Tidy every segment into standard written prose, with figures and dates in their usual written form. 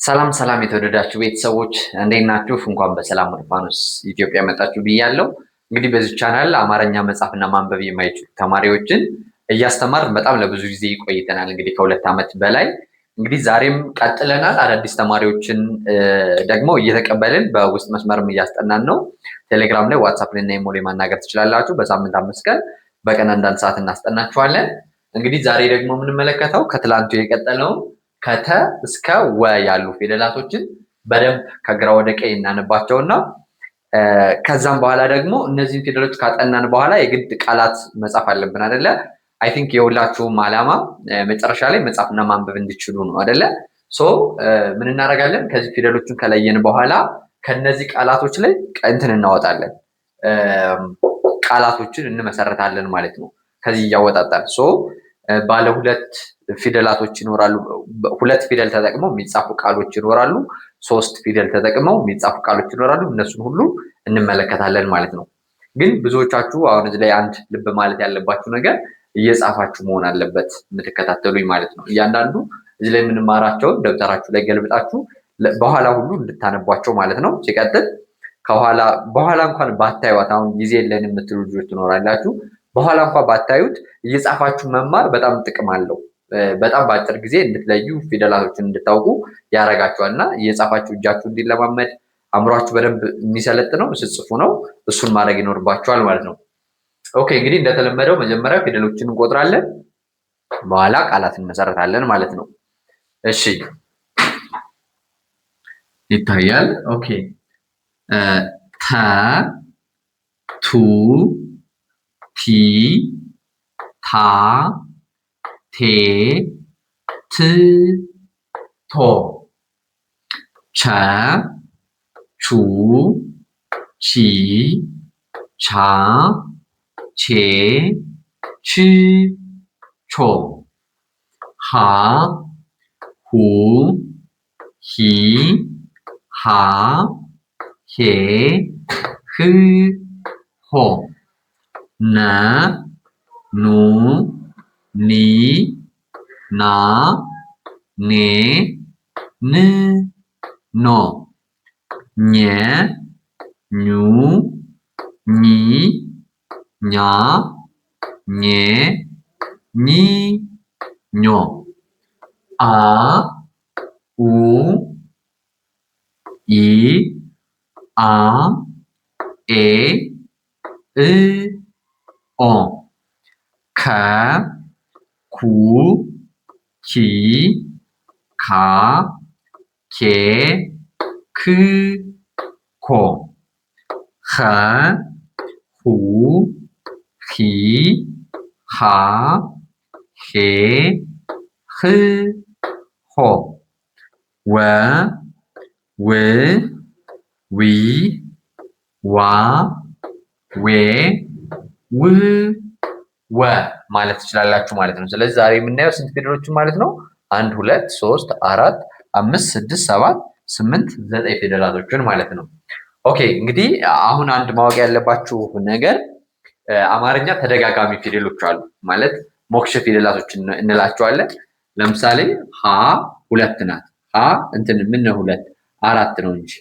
ሰላም ሰላም የተወደዳችሁ ቤተሰቦች እንዴት ናችሁ? እንኳን በሰላም ወደ ፋኖስ ኢትዮጵያ መጣችሁ ብያለሁ። እንግዲህ በዚህ ቻናል አማርኛ መጻፍና ማንበብ የማይችሉ ተማሪዎችን እያስተማርን በጣም ለብዙ ጊዜ ቆይተናል። እንግዲህ ከ2 ዓመት በላይ እንግዲህ ዛሬም ቀጥለናል። አዳዲስ ተማሪዎችን ደግሞ እየተቀበልን በውስጥ መስመርም እያስጠናን ነው። ቴሌግራም ላይ፣ ዋትስአፕ ላይ እና ኢሞ ላይ ማናገር ትችላላችሁ። በሳምንት 5 ቀን በቀን 1 ሰዓት እናስጠናችኋለን። እንግዲህ ዛሬ ደግሞ የምንመለከተው ከትላንቱ የቀጠለውን ከተ እስከ ወ ያሉ ፊደላቶችን በደንብ ከግራ ወደ ቀኝ እናነባቸውና ከዛም በኋላ ደግሞ እነዚህን ፊደሎች ካጠናን በኋላ የግድ ቃላት መጻፍ አለብን አይደለ? አይ ቲንክ የሁላችሁም ዓላማ መጨረሻ ላይ መጻፍና ማንበብ እንዲችሉ ነው አይደለ? ሶ ምን እናደርጋለን? ከዚህ ፊደሎችን ከለየን በኋላ ከነዚህ ቃላቶች ላይ እንትን እናወጣለን፣ ቃላቶችን እንመሰረታለን ማለት ነው። ከዚህ እያወጣጣን ባለ ሁለት ፊደላቶች ይኖራሉ። 2 ፊደል ተጠቅመው የሚጻፉ ቃሎች ይኖራሉ። 3 ፊደል ተጠቅመው የሚጻፉ ቃሎች ይኖራሉ። እነሱን ሁሉ እንመለከታለን ማለት ነው። ግን ብዙዎቻችሁ አሁን እዚህ ላይ አንድ ልብ ማለት ያለባችሁ ነገር እየጻፋችሁ መሆን አለበት የምትከታተሉኝ ማለት ነው። እያንዳንዱ እዚህ ላይ የምንማራቸውን ደብተራችሁ ላይ ገልብጣችሁ በኋላ ሁሉ እንድታነቧቸው ማለት ነው። ሲቀጥል በኋላ እንኳን ባታዩት አሁን ጊዜ የለን የምትሉ ልጆች ትኖራላችሁ። በኋላ እንኳን ባታዩት እየጻፋችሁ መማር በጣም ጥቅም አለው። በጣም በአጭር ጊዜ እንድትለዩ ፊደላቶችን እንድታውቁ ያደርጋችኋል እና እየጻፋችሁ እጃችሁ እንዲለማመድ አእምሯችሁ በደንብ የሚሰለጥነው ስጽፉ ነው። እሱን ማድረግ ይኖርባችኋል ማለት ነው። ኦኬ እንግዲህ እንደተለመደው መጀመሪያ ፊደሎችን እንቆጥራለን፣ በኋላ ቃላት እንመሰረታለን ማለት ነው። እሺ ይታያል። ኦኬ ተ ቱ ቲ ታ ቴ ት ቶ ቸ ቹ ቺ ቻ ቼ ች ቾ ሀ ሁ ሂ ሃ ሄ ህ ሆ ነ ኑ ኒ ና ኔ ን ኖ ኘ ኙ ኚ ኛ ኜ ኚ ኞ አ ኡ ኢ አ ኤ እ ኦ ከ ኩ ኪ ካ ኬ ክ ኮ ኸ ሁ ሂ ሃ ሄ ህ ሆ ወ ው ዊ ዋ ዌ ው ወ ማለት ትችላላችሁ ማለት ነው። ስለዚህ ዛሬ የምናየው ስንት ፊደሎችን ማለት ነው? 1 2 3 4 5 6 7 8 9 ፊደላቶችን ማለት ነው። ኦኬ እንግዲህ አሁን አንድ ማወቅ ያለባችሁ ነገር አማርኛ ተደጋጋሚ ፊደሎች አሉ ማለት ሞክሸ ፊደላቶች እንላቸዋለን። ለምሳሌ ሀ 2 ናት። ሀ እንትን ምን ነው 2 4 ነው እንጂ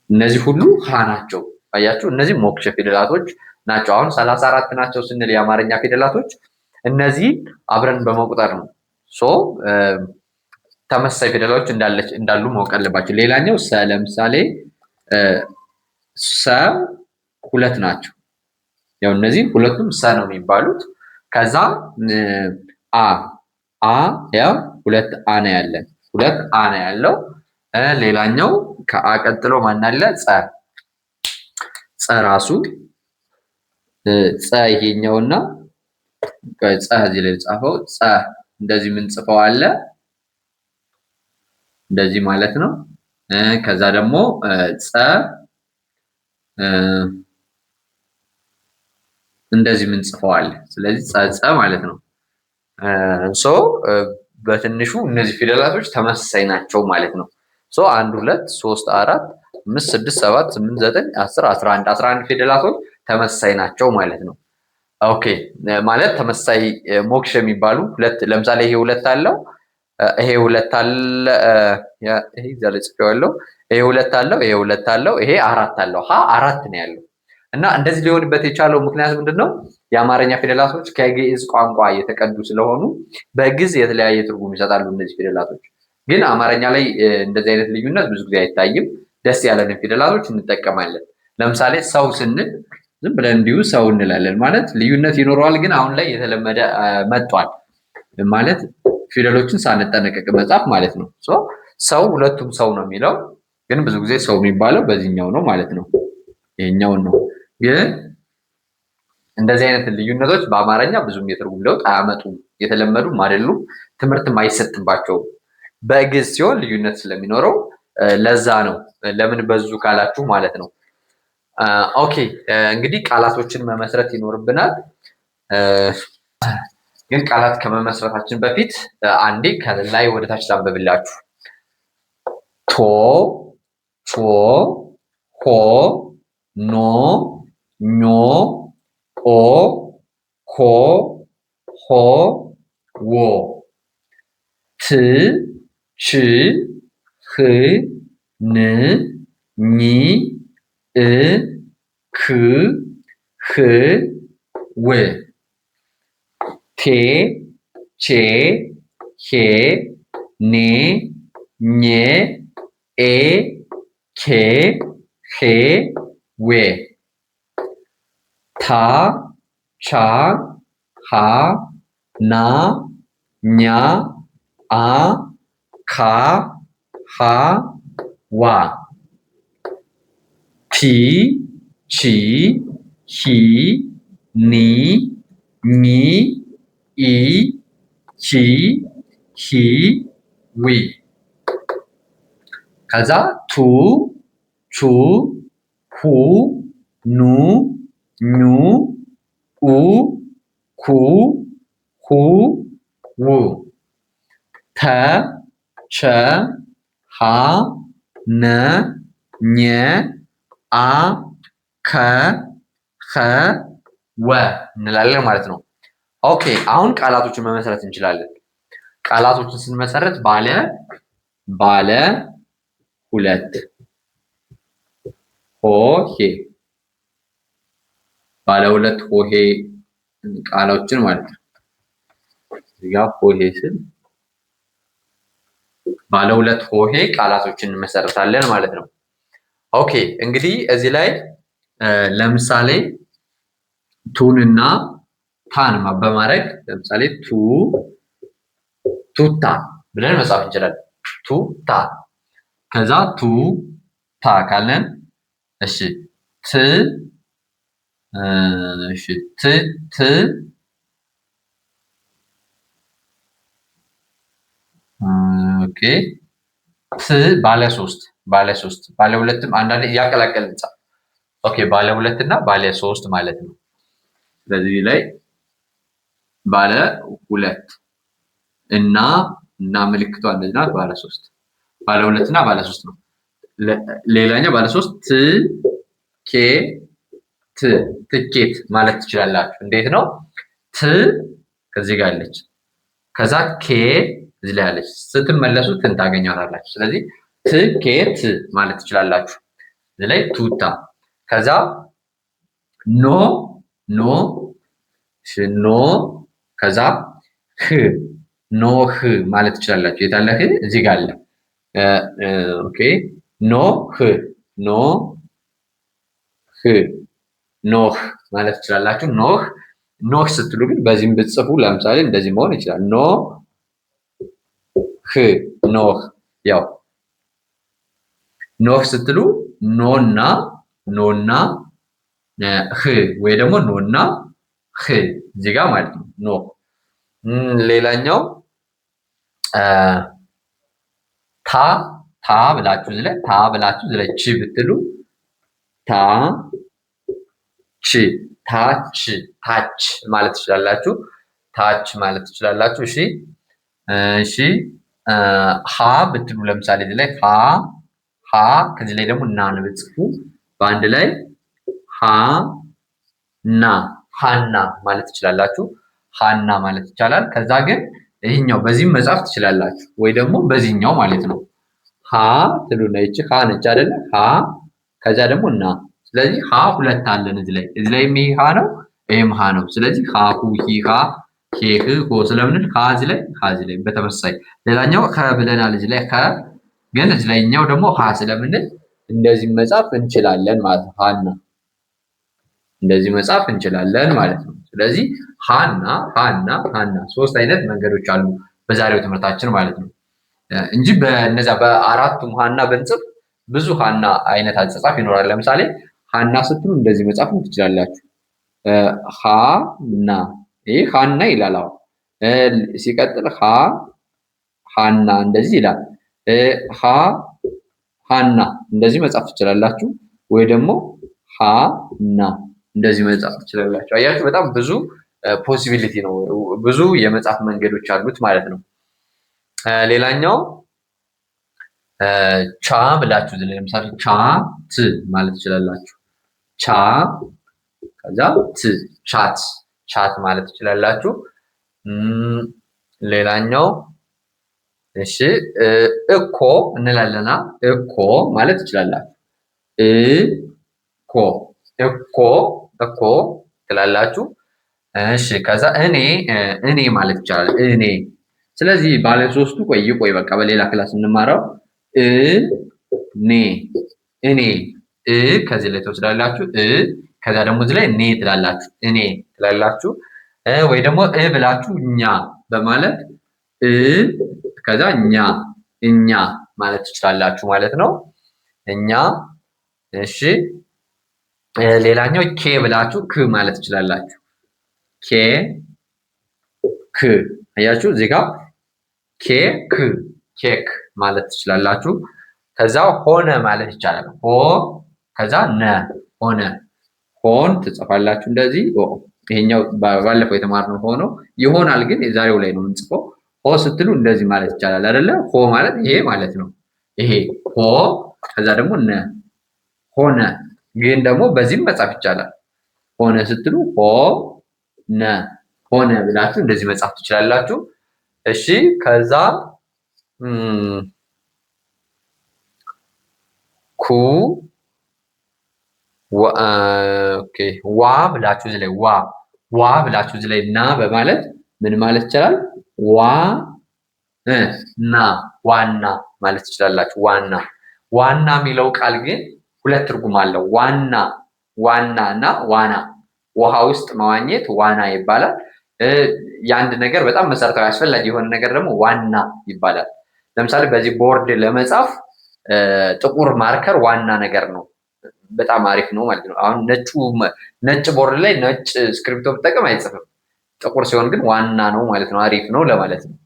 እነዚህ ሁሉ ሀ ናቸው። አያችሁ እነዚህ ሞክሸ ፊደላቶች ናቸው። አሁን 34 ናቸው ስንል የአማርኛ ፊደላቶች እነዚህ አብረን በመቁጠር ነው። ተመሳሳይ ፊደሎች እንዳሉ ማወቅ አለባቸው። ሌላኛው ሰ ለምሳሌ ሰ 2 ናቸው። ያው እነዚህ ሁለቱም ሰ ነው የሚባሉት። ከዛ አ ያው 2 አ ነው ያለን፣ 2 አ ነው ያለው። ሌላኛው ከአ ቀጥሎ ማን አለ? ጸ ራሱ ጸ ይሄኛውና ጸ እዚህ ላይ ጻፈው ጸ እንደዚህ ምን ጽፈው አለ እንደዚህ ማለት ነው። ከዛ ደግሞ ጸ እንደዚህ ምን ጽፈው አለ። ስለዚህ ጸ ማለት ነው። በትንሹ እነዚህ ፊደላቶች ተመሳሳይ ናቸው ማለት ነው። 1 2 3 4 5 6 7 8 9 10 11 ፊደላቶች ተመሳሳይ ናቸው ማለት ነው። ኦኬ ማለት ተመሳሳይ ሞክሽ የሚባሉ ሁለት ለምሳሌ ይሄ 2 አለው ይሄ ሁለት አለ ይሄ ዘለ ጽፌዋለሁ። ይሄ ሁለት አለው፣ ይሄ ሁለት አለው፣ ይሄ አራት አለው። ሀ አራት ነው ያለው እና እንደዚህ ሊሆንበት የቻለው ምክንያት ምንድነው? የአማርኛ ፊደላቶች ከግዕዝ ቋንቋ የተቀዱ ስለሆኑ በግዕዝ የተለያየ ትርጉም ይሰጣሉ። እነዚህ ፊደላቶች ግን አማርኛ ላይ እንደዚህ አይነት ልዩነት ብዙ ጊዜ አይታይም። ደስ ያለንን ፊደላቶች እንጠቀማለን። ለምሳሌ ሰው ስንል ዝም ብለን እንዲሁ ሰው እንላለን። ማለት ልዩነት ይኖረዋል፣ ግን አሁን ላይ የተለመደ መጥቷል። ማለት ፊደሎችን ሳንጠነቀቅ መጻፍ ማለት ነው። ሰው ሁለቱም ሰው ነው የሚለው፣ ግን ብዙ ጊዜ ሰው የሚባለው በዚህኛው ነው ማለት ነው። ይሄኛውን ነው። ግን እንደዚህ አይነት ልዩነቶች በአማርኛ ብዙም የትርጉም ለውጥ አያመጡም፣ የተለመዱም አይደሉም፣ ትምህርትም አይሰጥባቸውም። በግዕዝ ሲሆን ልዩነት ስለሚኖረው ለዛ ነው። ለምን በዙ ካላችሁ ማለት ነው። ኦኬ እንግዲህ ቃላቶችን መመስረት ይኖርብናል። ግን ቃላት ከመመስረታችን በፊት አንዴ ከላይ ወደ ታች ላንብብላችሁ። ቶ፣ ቾ፣ ሆ፣ ኖ፣ ኞ፣ ኦ፣ ኮ፣ ሆ፣ ዎ፣ ት፣ ች፣ ህ፣ ን፣ ኝ፣ እ፣ ክ፣ ህ፣ ው፣ ቴ፣ ቼ፣ ሄ፣ ኔ፣ ኜ፣ ኤ፣ ኬ፣ ሄ፣ ዌ፣ ታ፣ ቻ፣ ሃ፣ ና፣ ኛ፣ አ፣ ካ፣ ሃ፣ ዋ፣ ቲ፣ ቺ፣ ሂ፣ ኒ፣ ኒ፣ ኢ፣ ቺ፣ ሂ፣ ዊ። ከዛ ቱ፣ ቹ፣ ሁ፣ ኑ፣ ኙ፣ ኡ፣ ኩ፣ ሁ፣ ው፣ ተ፣ ቸ፣ ሀ፣ ነ፣ ኘ፣ አ፣ ከ፣ ኸ፣ ወ እንላለን ማለት ነው። ኦኬ አሁን ቃላቶችን መመስረት እንችላለን። ቃላቶችን ስንመሰረት ባለ ሁለት ሆሄ፣ ባለ ሁለት ሆሄ ቃሎችን ማለት ነው። እዚህ ጋር ሆሄ ስል ባለ ሁለት ሆሄ ቃላቶችን እንመሰርታለን ማለት ነው። ኦኬ እንግዲህ እዚህ ላይ ለምሳሌ ቱንና ታን በማድረግ ለምሳሌ ቱታ ብለን መጻፍ እንችላለን። ቱታ ከዛ ታ ካለን እሺ ኦኬ ባለ ሶስት ባለ ሁለትም አንዳንዴ እያቀላቀልን እንጻፍ። ኦኬ ባለ ሁለት እና ባለ ሶስት ማለት ነው። ስለዚህ ላይ ባለ ሁለት እና ምልክቷ እንደዚህ ናት። ባለ ሶስት ባለ ሁለት እና ባለ ሶስት ነው። ሌላኛው ባለ ሶስት ትኬት ማለት ትችላላችሁ። እንዴት ነው? ት ከዚህ ጋር አለች፣ ከዛ ኬ እዚህ ላይ አለች። ስትመለሱ ትን ታገኛላችሁ። ስለዚህ ትኬት ማለት ትችላላችሁ። እዚህ ላይ ቱታ፣ ከዛ ኖ ከዛ ኖህ ማለት ትችላላችሁ። የታለ ህ? እዚህ ጋር አለ። ኦኬ ኖህ ማለት ትችላላችሁ። ኖህ ስትሉ ግን በዚህም ብትጽፉ ለምሳሌ እንደዚህ መሆን ይችላል። ኖህ ያው ኖህ ስትሉ ኖና ህ ወይ ደግሞ ኖና ህ እዚህ ጋር ማለት ነው። ኖህ ሌላኛው ታ ብላችሁ እዚህ ላይ ቺ ብትሉ ታች ማለት ትችላላችሁ። ታች ማለት ትችላላችሁ። እሺ ሀ ብትሉ ለምሳሌ እዚህ ላይ ሀ ከዚህ ላይ ደግሞ ናን ብትጽፉ በአንድ ላይ ሃና ማለት ትችላላችሁ። ሃና ማለት ይቻላል። ከዛ ግን ይሄኛው በዚህም መጻፍ ትችላላችሁ ወይ ደግሞ በዚህኛው ማለት ነው። ሀ ትሉና ይቺ ሀ ነች አይደለ? ሀ ከዛ ደግሞ ና። ስለዚህ ሀ ሁለት አለን እዚህ ላይ ይሄ ሀ ነው፣ ይሄም ሀ ነው። ስለዚህ ሀ ሁ ሂ ሃ ሄ ህ ሆ ስለምንል ሀ እዚህ ላይ ሀ እዚህ ላይ በተመሳሳይ ሌላኛው ከ ብለናል እዚህ ላይ ከ ግን እዚህ ላይኛው ደግሞ ሀ ስለምንል እንደዚህ መጻፍ እንችላለን ማለት ነው። ሀና እንደዚህ መጻፍ እንችላለን ማለት ነው። ስለዚህ ሀና ሀና ሀና ሶስት አይነት መንገዶች አሉ በዛሬው ትምህርታችን ማለት ነው እንጂ በእነዛ በአራቱም ሀና ብንጽፍ ብዙ ሀና አይነት አጻጻፍ ይኖራል። ለምሳሌ ሀና ስትሉ እንደዚህ መጻፍ ትችላላችሁ። ሀና ይሄ ሀና ይላል። ሲቀጥል ሀና እንደዚህ ይላል። ሀና እንደዚህ መጻፍ ትችላላችሁ ወይ ደግሞ ሀና እንደዚህ መጻፍ ትችላላችሁ። አያችሁ በጣም ብዙ ፖሲቢሊቲ ነው፣ ብዙ የመጻፍ መንገዶች አሉት ማለት ነው። ሌላኛው ቻ ብላችሁ ለምሳሌ ቻ ት ማለት ትችላላችሁ። ቻ ከዛ ት ቻት ቻት ማለት ትችላላችሁ። ሌላኛው እሺ እኮ እንላለና እኮ ማለት ትችላላችሁ። እኮ እኮ እኮ ትላላችሁ። እሺ ከዛ እኔ ማለት ይቻላል። እኔ ስለዚህ ባለ ሶስቱ ቆይ በቃ በሌላ ክላስ እንማረው። እኔ ከዚህ ላይ ትወስዳላችሁ። ከዛ ደግሞ እዚህ ላይ ኔ ትላላችሁ። እኔ ትላላችሁ ወይ ደግሞ ብላችሁ እኛ በማለት ከዛ እኛ ማለት ትችላላችሁ ማለት ነው። እኛ እሺ ሌላኛው ኬ ብላችሁ ክ ማለት ትችላላችሁ። ክ አያችሁ እዚህ ጋር ኬክ ማለት ትችላላችሁ። ከዛ ሆነ ማለት ይቻላል። ከዛ ነ ሆነ ሆን ትጽፋላችሁ እንደዚህ። ይሄኛው ባለፈው የተማርነው ሆኖ ይሆናል ግን የዛሬው ላይ ነው የምንጽፈው። ሆ ስትሉ እንደዚህ ማለት ይቻላል አይደለ? ሆ ማለት ይሄ ማለት ነው። ይሄ ሆ ከዛ ደግሞ ነ ሆነ። ግን ደግሞ በዚህም መጻፍ ይቻላል። ሆነ ስትሉ ነ ሆነ ብላችሁ እንደዚህ መጻፍ ትችላላችሁ። እሺ ከዛ ዋ ብላችሁ እዚህ ላይ ዋ ብላችሁ እዚህ ላይ ና በማለት ምን ማለት ይቻላል? ና ዋና ማለት ትችላላችሁ። ዋና የሚለው ቃል ግን ሁለት ትርጉም አለው። ዋና እና ዋና ውሃ ውስጥ መዋኘት ዋና ይባላል። የአንድ ነገር በጣም መሰረታዊ አስፈላጊ የሆነ ነገር ደግሞ ዋና ይባላል። ለምሳሌ በዚህ ቦርድ ለመጻፍ ጥቁር ማርከር ዋና ነገር ነው። በጣም አሪፍ ነው ማለት ነው። አሁን ነጭ ቦርድ ላይ ነጭ እስክሪብቶ ብጠቀም አይጽፍም። ጥቁር ሲሆን ግን ዋና ነው ማለት ነው። አሪፍ ነው ለማለት ነው።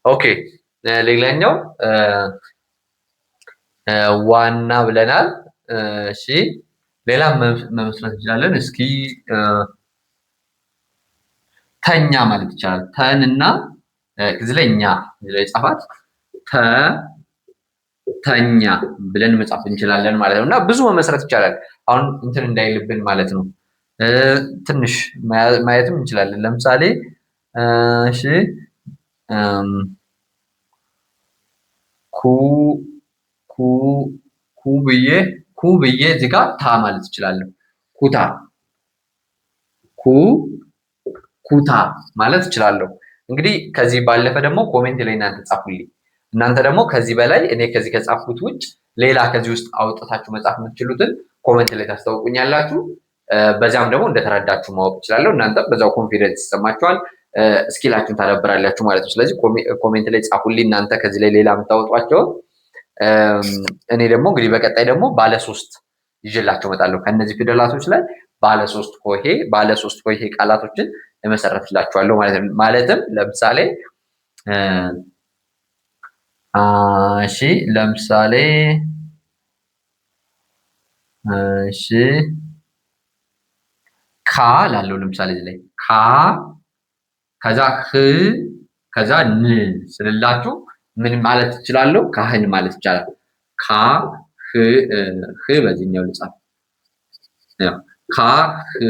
ኦኬ ሌላኛው ዋና ብለናል። እሺ ሌላ መመስረት እንችላለን። እስኪ ተኛ ማለት ይቻላል። ተንና እዚህ ላይ እኛ እዚህ ላይ ጻፋት ተኛ ብለን መጻፍ እንችላለን ማለት ነው። እና ብዙ መመስረት ይቻላል። አሁን እንትን እንዳይልብን ማለት ነው። ትንሽ ማየትም እንችላለን። ለምሳሌ እሺ ኩ ብዬ እዚህ ጋር ታ ማለት እችላለሁ። ኩታ ማለት እችላለሁ። እንግዲህ ከዚህ ባለፈ ደግሞ ኮሜንት ላይ እናንተ ጻፉልኝ። እናንተ ደግሞ ከዚህ በላይ እኔ ከዚህ ከጻፍኩት ውጭ ሌላ ከዚህ ውስጥ አውጥታችሁ መጻፍ የምትችሉትን ኮሜንት ላይ ታስታውቁኛላችሁ። በዛም ደግሞ እንደተረዳችሁ ማወቅ እችላለሁ። እናንተ በዛው ኮንፊደንስ ይሰማችኋል፣ ስኪላችሁን ታዳብራላችሁ ማለት ነው። ስለዚህ ኮሜንት ላይ ጻፉልኝ እናንተ ከዚህ ላይ ሌላ የምታወጧቸውን። እኔ ደግሞ እንግዲህ በቀጣይ ደግሞ ባለሶስት ይዤላቸው እመጣለሁ። ከነዚህ ፊደላቶች ላይ ባለሶስት ሆሄ ቃላቶችን እመሰረትላችኋለሁ ማለት ነው። ማለትም ለምሳሌ እሺ ለምሳሌ እሺ ካ ላለው ለምሳሌ እዚህ ላይ ካ ከዛ ህ ከዛ ን ስልላችሁ ምን ማለት እችላለሁ? ካህን ማለት ይቻላል። ካ ህ በዚህኛው ልጻፍ። ካ ህ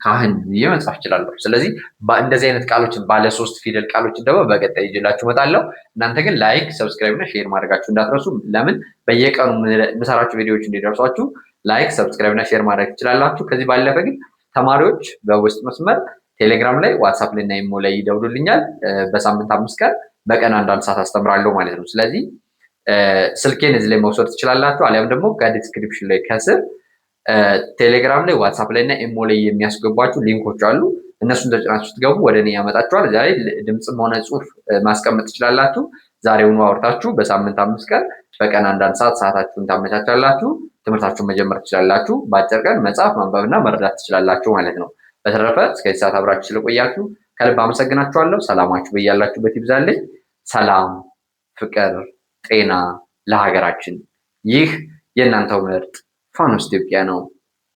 ካህን ብዬ መጻፍ እችላለሁ። ስለዚህ እንደዚህ አይነት ቃሎችን ባለ 3 ፊደል ቃሎችን ደግሞ በቀጣይ ይዤላችሁ እመጣለሁ። እናንተ ግን ላይክ፣ ሰብስክራይብ እና ሼር ማድረጋችሁ እንዳትረሱ። ለምን በየቀኑ የምሰራችሁ ቪዲዮዎች እንዲደርሷችሁ ላይክ፣ ሰብስክራይብ እና ሼር ማድረግ ትችላላችሁ። ከዚህ ባለፈ ግን ተማሪዎች በውስጥ መስመር ቴሌግራም ላይ፣ ዋትሳፕ ላይ እና ኢሞ ላይ ይደውሉልኛል። በሳምንት 5 ቀን በቀን 1 ሰዓት አስተምራለሁ ማለት ነው። ስለዚህ ስልኬን እዚህ ላይ መውሰድ ትችላላችሁ። አሊያም ደግሞ ከዲስክሪፕሽን ላይ ከስር ቴሌግራም ላይ፣ ዋትሳፕ ላይ እና ኢሞ ላይ የሚያስገቧችሁ ሊንኮች አሉ። እነሱን ተጭናችሁ ስትገቡ ወደ እኔ ያመጣችኋል። እዚያ ላይ ድምፅም ሆነ ጽሁፍ ማስቀመጥ ትችላላችሁ። ዛሬውኑ አውርታችሁ በሳምንት 5 ቀን በቀን 1 ሰዓት ሰዓታችሁን ታመቻቻላችሁ። ትምህርታችሁን መጀመር ትችላላችሁ። በአጭር ቀን መጻፍ ማንበብና መረዳት ትችላላችሁ ማለት ነው። በተረፈ እስከዚህ ሰዓት አብራችሁ ስለቆያችሁ ከልብ አመሰግናችኋለሁ። ሰላማችሁ በያላችሁበት ይብዛልኝ። ሰላም፣ ፍቅር፣ ጤና ለሀገራችን። ይህ የእናንተው ምርጥ ፋኖስ ኢትዮጵያ ነው።